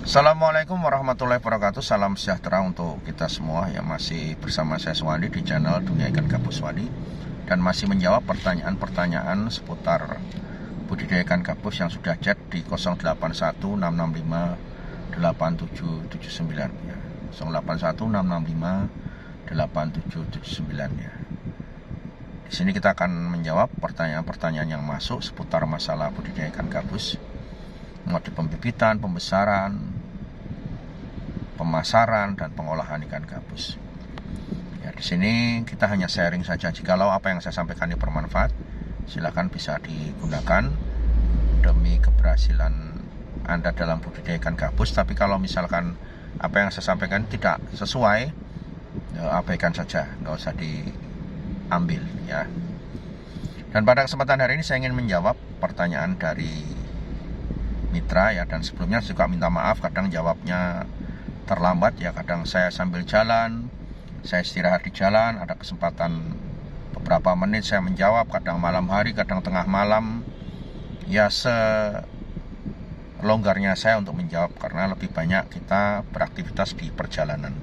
Assalamualaikum warahmatullahi wabarakatuh. Salam sejahtera untuk kita semua yang masih bersama saya Swandi di channel Dunia Ikan Gabus Swandi, dan masih menjawab pertanyaan-pertanyaan seputar budidaya ikan gabus yang sudah chat di 0816658779 ya. 0816658779 ya. Di sini kita akan menjawab pertanyaan-pertanyaan yang masuk seputar masalah budidaya ikan gabus, mulai pembibitan, pembesaran, pemasaran, dan pengolahan ikan gabus. Ya, di sini kita hanya sharing saja. Jikalau apa yang saya sampaikan ini bermanfaat, silakan bisa digunakan demi keberhasilan Anda dalam budidaya ikan gabus. Tapi kalau misalkan apa yang saya sampaikan tidak sesuai, abaikan saja, nggak usah diambil ya. Dan pada kesempatan hari ini saya ingin menjawab pertanyaan dari mitra ya, dan sebelumnya juga minta maaf kadang jawabnya terlambat ya. Kadang saya sambil jalan, saya istirahat di jalan, ada kesempatan beberapa menit saya menjawab, kadang malam hari, kadang tengah malam ya, selonggarnya saya untuk menjawab karena lebih banyak kita beraktivitas di perjalanan.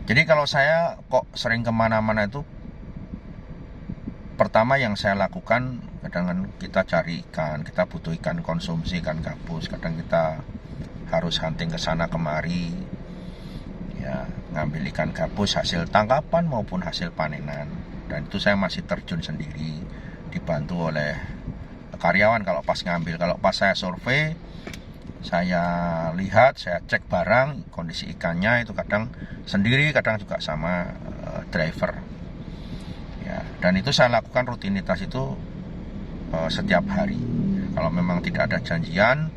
Jadi kalau saya kok sering kemana-mana itu, pertama yang saya lakukan, kadang kita cari ikan, kita butuh ikan konsumsi, ikan gabus. Kadang kita harus hunting ke sana kemari, ya, ngambil ikan gabus hasil tangkapan maupun hasil panenan. Dan itu saya masih terjun sendiri, dibantu oleh karyawan kalau pas ngambil. Kalau pas saya survei, saya lihat, saya cek barang, kondisi ikannya itu kadang sendiri, kadang juga sama driver. Ya, dan itu saya lakukan rutinitas itu setiap hari. Kalau memang tidak ada janjian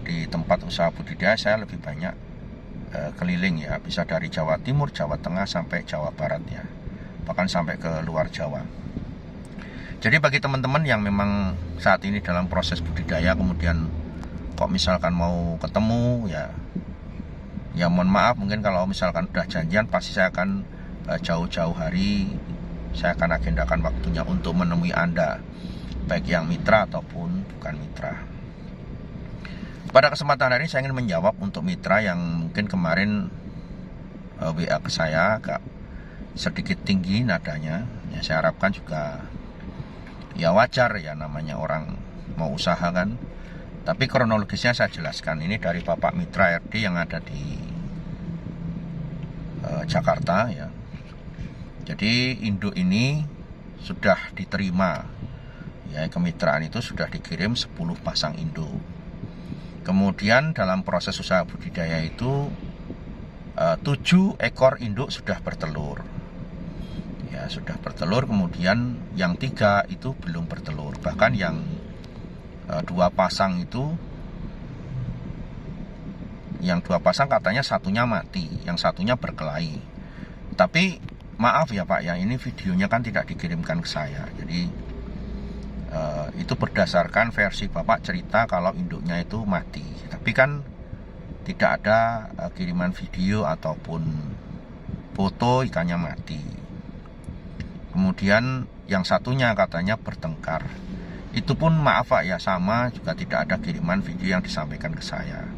di tempat usaha budidaya, saya lebih banyak keliling ya, bisa dari Jawa Timur, Jawa Tengah sampai Jawa Barat ya, bahkan sampai ke luar Jawa. Jadi bagi teman-teman yang memang saat ini dalam proses budidaya, kemudian kok misalkan mau ketemu ya mohon maaf, mungkin kalau misalkan udah janjian pasti saya akan jauh-jauh hari saya akan agendakan waktunya untuk menemui Anda, baik yang mitra ataupun bukan mitra. Pada kesempatan hari ini saya ingin menjawab untuk mitra yang mungkin kemarin WA ke saya agak sedikit tinggi nadanya. Ya, saya harapkan juga ya wajar ya, namanya orang mau usaha kan. Tapi kronologisnya saya jelaskan. Ini dari Bapak Mitra RD yang ada di Jakarta ya. Jadi induk ini sudah diterima ya, kemitraan itu sudah dikirim 10 pasang induk. Kemudian dalam proses usaha budidaya itu 7 ekor induk sudah bertelur. Ya, sudah bertelur. Kemudian yang 3 itu belum bertelur. Bahkan yang 2 pasang itu, yang 2 pasang katanya satunya mati, yang satunya berkelahi. Tapi maaf ya Pak ya, ini videonya kan tidak dikirimkan ke saya. Jadi itu berdasarkan versi Bapak cerita kalau induknya itu mati. Tapi kan tidak ada kiriman video ataupun foto ikannya mati. Kemudian yang satunya katanya bertengkar. Itu pun maaf Pak ya, sama juga tidak ada kiriman video yang disampaikan ke saya.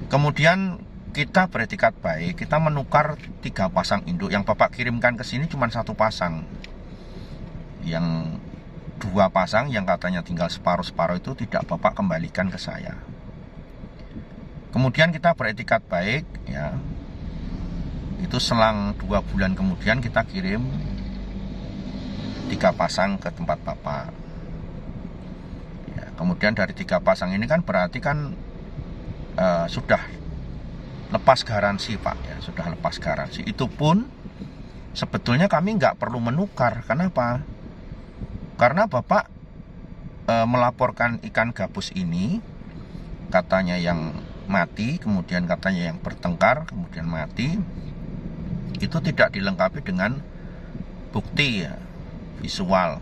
Kemudian kita beretikat baik, kita menukar 3 pasang induk. Yang Bapak kirimkan ke sini cuma 1 pasang. Yang 2 pasang yang katanya tinggal separuh-separuh itu tidak Bapak kembalikan ke saya. Kemudian kita beretikat baik ya. Itu selang 2 bulan kemudian kita kirim 3 pasang ke tempat Bapak. Ya, kemudian dari 3 pasang ini kan berarti kan sudah lepas garansi Pak ya, sudah lepas garansi. Itu pun sebetulnya kami nggak perlu menukar. Kenapa? Karena Bapak melaporkan ikan gabus ini katanya yang mati, kemudian katanya yang bertengkar, kemudian mati. Itu tidak dilengkapi dengan bukti ya, visual.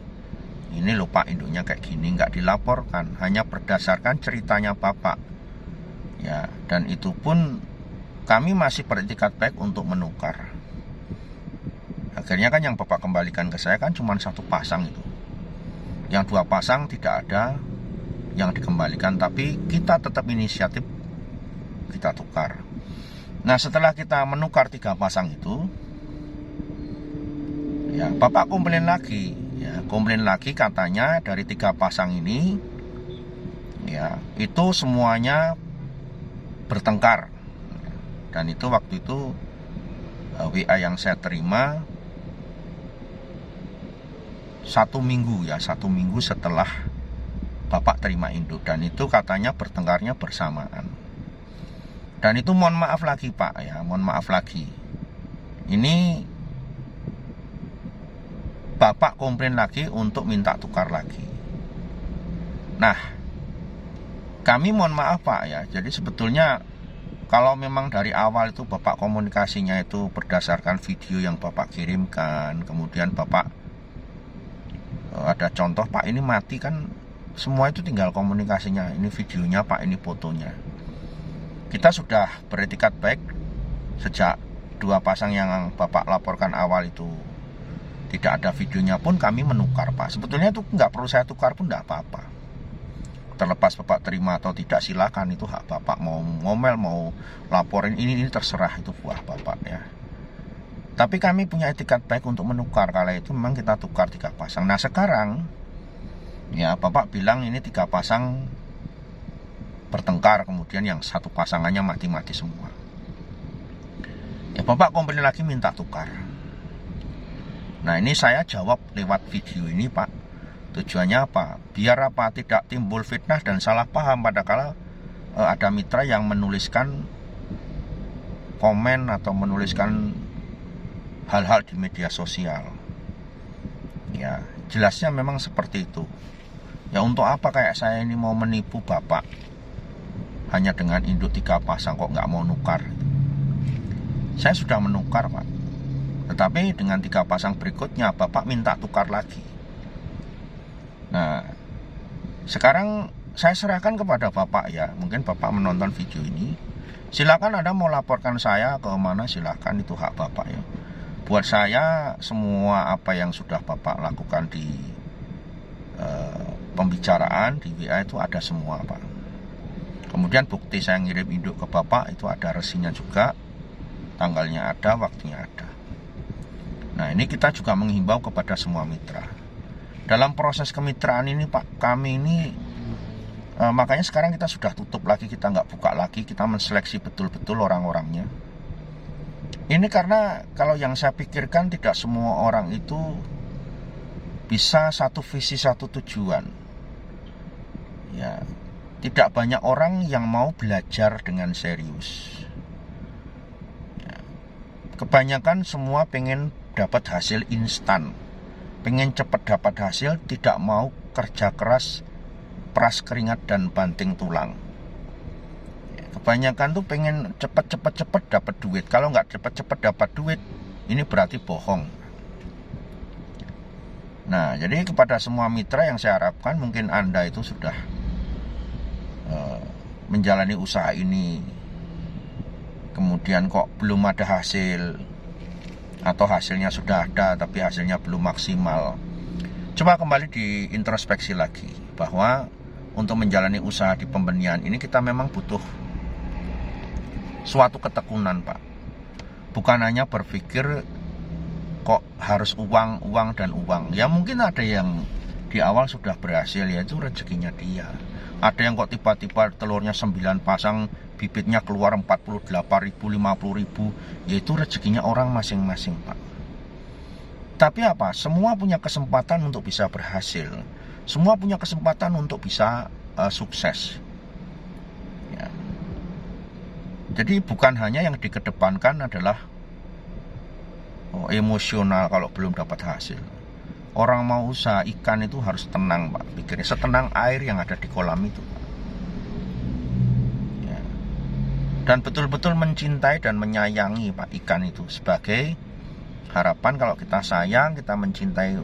Ini lupa induknya kayak gini, nggak dilaporkan, hanya berdasarkan ceritanya Bapak ya. Dan itu pun kami masih beretikat baik untuk menukar. Akhirnya kan yang Bapak kembalikan ke saya kan cuma 1 pasang itu. Yang 2 pasang tidak ada yang dikembalikan, tapi kita tetap inisiatif, kita tukar. Nah, setelah kita menukar 3 pasang itu, ya bapak komplain lagi, katanya dari 3 pasang ini, ya itu semuanya bertengkar. Dan itu waktu itu WA yang saya terima 1 minggu setelah bapak terima induk, dan itu katanya bertengkarnya bersamaan. Dan itu mohon maaf lagi Pak, mohon maaf lagi. Ini bapak komplain lagi untuk minta tukar lagi. Nah, kami mohon maaf Pak jadi sebetulnya kalau memang dari awal itu bapak komunikasinya itu berdasarkan video yang bapak kirimkan, kemudian bapak ada contoh Pak ini mati kan, semua itu tinggal komunikasinya, ini videonya Pak, ini fotonya. Kita sudah beretikat baik sejak 2 pasang yang bapak laporkan awal itu tidak ada videonya pun kami menukar Pak. Sebetulnya itu nggak perlu saya tukar pun nggak apa-apa. Terlepas bapak terima atau tidak silakan, itu hak bapak, mau ngomel mau laporin ini terserah, itu buah bapak ya. Tapi kami punya etikat baik untuk menukar, kala itu memang kita tukar 3 pasang. Nah sekarang ya bapak bilang ini 3 pasang bertengkar, kemudian yang 1 pasangannya mati-mati semua. Ya bapak komplain lagi minta tukar. Nah ini saya jawab lewat video ini Pak. Tujuannya apa? Biar apa? Tidak timbul fitnah dan salah paham pada kala ada mitra yang menuliskan komen atau menuliskan hal-hal di media sosial. Ya jelasnya memang seperti itu. Ya untuk apa kayak saya ini mau menipu bapak hanya dengan induk 3 pasang kok nggak mau nukar? Saya sudah menukar Pak, tetapi dengan 3 pasang berikutnya bapak minta tukar lagi. Nah sekarang saya serahkan kepada bapak ya, mungkin bapak menonton video ini, silakan Anda mau laporkan saya ke mana, silakan, itu hak bapak ya. Buat saya semua apa yang sudah bapak lakukan di pembicaraan di WA itu ada semua Pak. Kemudian bukti saya ngirim induk ke bapak itu ada resinya juga, tanggalnya ada, waktunya ada. Nah ini kita juga menghimbau kepada semua mitra dalam proses kemitraan ini Pak, kami ini makanya sekarang kita sudah tutup lagi, kita nggak buka lagi, kita menseleksi betul-betul orang-orangnya. Ini karena kalau yang saya pikirkan tidak semua orang itu bisa satu visi satu tujuan. Ya, tidak banyak orang yang mau belajar dengan serius. Ya, kebanyakan semua pengen dapat hasil instan, pengen cepat dapat hasil, tidak mau kerja keras, peras keringat dan banting tulang. Kebanyakan tuh pengen cepet dapat duit. Kalau nggak cepet dapat duit, ini berarti bohong. Nah, jadi kepada semua mitra yang saya harapkan, mungkin Anda itu sudah menjalani usaha ini, kemudian kok belum ada hasil, atau hasilnya sudah ada tapi hasilnya belum maksimal. Coba kembali diintrospeksi lagi, bahwa untuk menjalani usaha di pembenihan ini kita memang butuh suatu ketekunan Pak. Bukan hanya berpikir kok harus uang dan uang. Ya mungkin ada yang di awal sudah berhasil, ya itu rezekinya dia. Ada yang kok tiba-tiba telurnya 9 pasang, bibitnya keluar 48.000, 50.000, yaitu rezekinya orang masing-masing Pak. Tapi apa? Semua punya kesempatan untuk bisa berhasil. Semua punya kesempatan untuk bisa sukses. Ya. Jadi bukan hanya yang dikedepankan adalah emosional kalau belum dapat hasil. Orang mau usaha ikan itu harus tenang Pak, pikirnya setenang air yang ada di kolam itu Pak. Ya. Dan betul-betul mencintai dan menyayangi Pak ikan itu, sebagai harapan kalau kita sayang, kita mencintai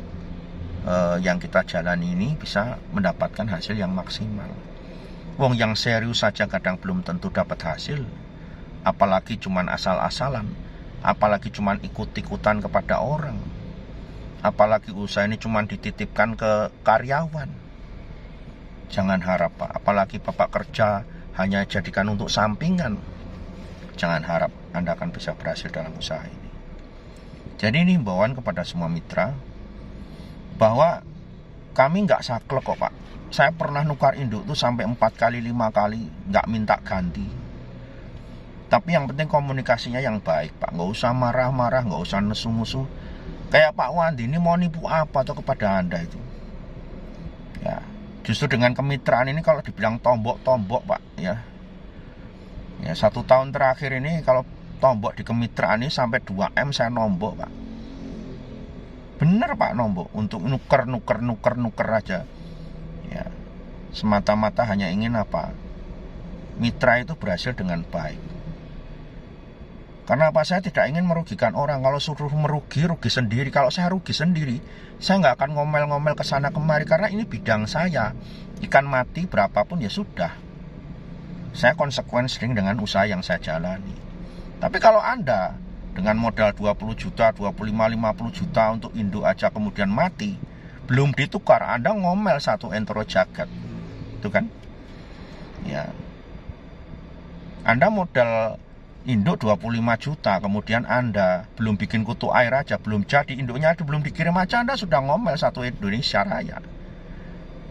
yang kita jalani ini bisa mendapatkan hasil yang maksimal. Wong yang serius saja kadang belum tentu dapat hasil, apalagi cuman asal-asalan, apalagi cuman ikut-ikutan kepada orang, apalagi usaha ini cuman dititipkan ke karyawan. Jangan harap Pak, apalagi Bapak kerja hanya jadikan untuk sampingan. Jangan harap Anda akan bisa berhasil dalam usaha ini. Jadi ini himbauan kepada semua mitra, bahwa kami nggak saklek kok Pak. Saya pernah nukar induk tuh sampai 4 kali 5 kali, nggak minta ganti. Tapi yang penting komunikasinya yang baik Pak. Nggak usah marah-marah, nggak usah nesu-nesu. Kayak Pak Wandi ini mau nipu apa tuh kepada Anda itu? Ya, justru dengan kemitraan ini kalau dibilang tombok-tombok Pak, ya 1 tahun terakhir ini kalau tombok di kemitraan ini sampai 2M saya nombok Pak. Bener Pak nombok untuk nuker aja. Ya, semata-mata hanya ingin apa? Mitra itu berhasil dengan baik. Karena apa? Saya tidak ingin merugikan orang. Kalau suruh rugi sendiri. Kalau saya rugi sendiri, saya nggak akan ngomel-ngomel ke sana kemari, karena ini bidang saya. Ikan mati berapapun ya sudah. Saya konsekuen sering dengan usaha yang saya jalani. Tapi kalau Anda dengan modal 20 juta, 25-50 juta untuk induk aja kemudian mati, belum ditukar, Anda ngomel satu entero jagat. Itu kan? Ya. Anda modal induk 25 juta, kemudian Anda belum bikin kutu air aja, belum jadi, induknya belum dikirim aja, Anda sudah ngomel satu Indonesia Raya.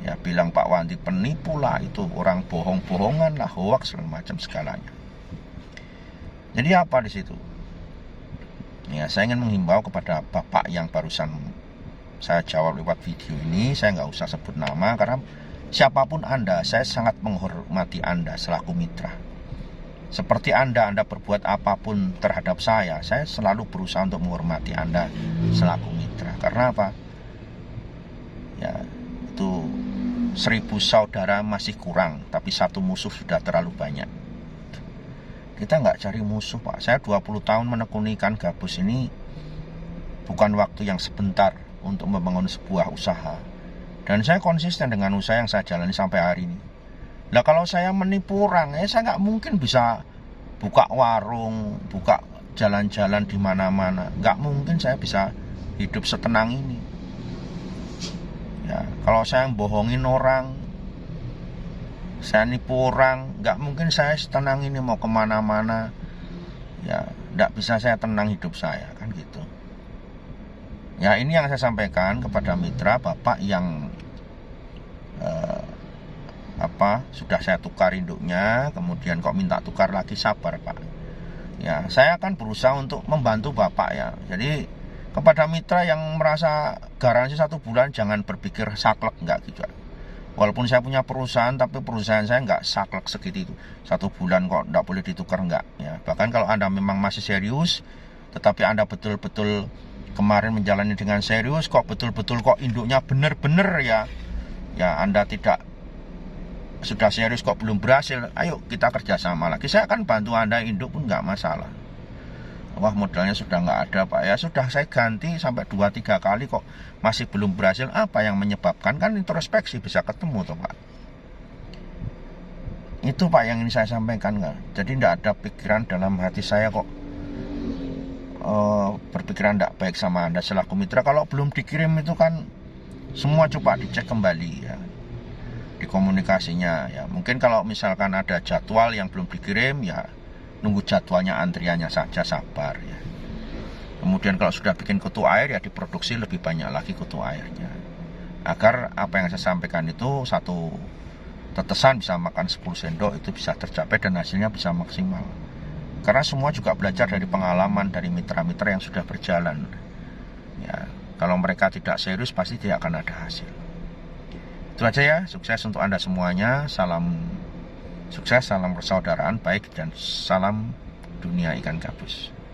Ya, bilang Pak Wandi penipu lah, itu orang bohong-bohongan lah, hoax segala macam segalanya. Jadi apa di situ? Ya, saya ingin menghimbau kepada Bapak yang barusan saya jawab lewat video ini, saya nggak usah sebut nama, karena siapapun Anda, saya sangat menghormati Anda selaku mitra. Seperti Anda berbuat apapun terhadap saya selalu berusaha untuk menghormati Anda selaku mitra. Karena apa? Ya, itu 1000 saudara masih kurang, tapi 1 musuh sudah terlalu banyak. Kita nggak cari musuh Pak. Saya 20 tahun menekuni ikan gabus ini bukan waktu yang sebentar untuk membangun sebuah usaha. Dan saya konsisten dengan usaha yang saya jalani sampai hari ini. Nah kalau saya menipu orang, saya nggak mungkin bisa buka warung, buka jalan-jalan di mana-mana. Nggak mungkin saya bisa hidup setenang ini. Ya, kalau saya bohongin orang, saya nipu orang, nggak mungkin saya setenang ini mau kemana-mana. Ya, nggak bisa saya tenang hidup saya, kan gitu. Ya, ini yang saya sampaikan kepada mitra Bapak yang sudah saya tukar induknya, kemudian kok minta tukar lagi, sabar Pak. Ya, saya akan berusaha untuk membantu Bapak ya. Jadi kepada mitra yang merasa garansi 1 bulan, jangan berpikir saklek, enggak gitu. Walaupun saya punya perusahaan, tapi perusahaan saya enggak saklek segitu itu. 1 bulan kok enggak boleh ditukar, enggak ya. Bahkan kalau Anda memang masih serius, tetapi Anda betul-betul kemarin menjalani dengan serius, kok betul-betul kok induknya bener-bener ya Anda tidak sudah serius kok belum berhasil, ayo kita kerjasama lagi. Saya akan bantu Anda induk pun nggak masalah. Wah modalnya sudah nggak ada Pak, ya sudah saya ganti sampai 2-3 kali kok masih belum berhasil. Apa yang menyebabkan? Kan introspeksi bisa ketemu tuh Pak. Itu Pak yang ingin saya sampaikan kan. Jadi nggak ada pikiran dalam hati saya kok berpikiran nggak baik sama Anda selaku mitra. Kalau belum dikirim itu kan semua coba dicek kembali ya, di komunikasinya ya. Mungkin kalau misalkan ada jadwal yang belum dikirim ya nunggu jadwalnya, antriannya saja, sabar ya. Kemudian kalau sudah bikin kutu air ya diproduksi lebih banyak lagi kutu airnya, agar apa yang saya sampaikan itu 1 tetesan bisa makan 10 sendok itu bisa tercapai dan hasilnya bisa maksimal. Karena semua juga belajar dari pengalaman dari mitra-mitra yang sudah berjalan ya. Kalau mereka tidak serius pasti tidak akan ada hasil. Itu aja ya, sukses untuk Anda semuanya. Salam sukses, salam persaudaraan baik, dan salam dunia ikan gabus.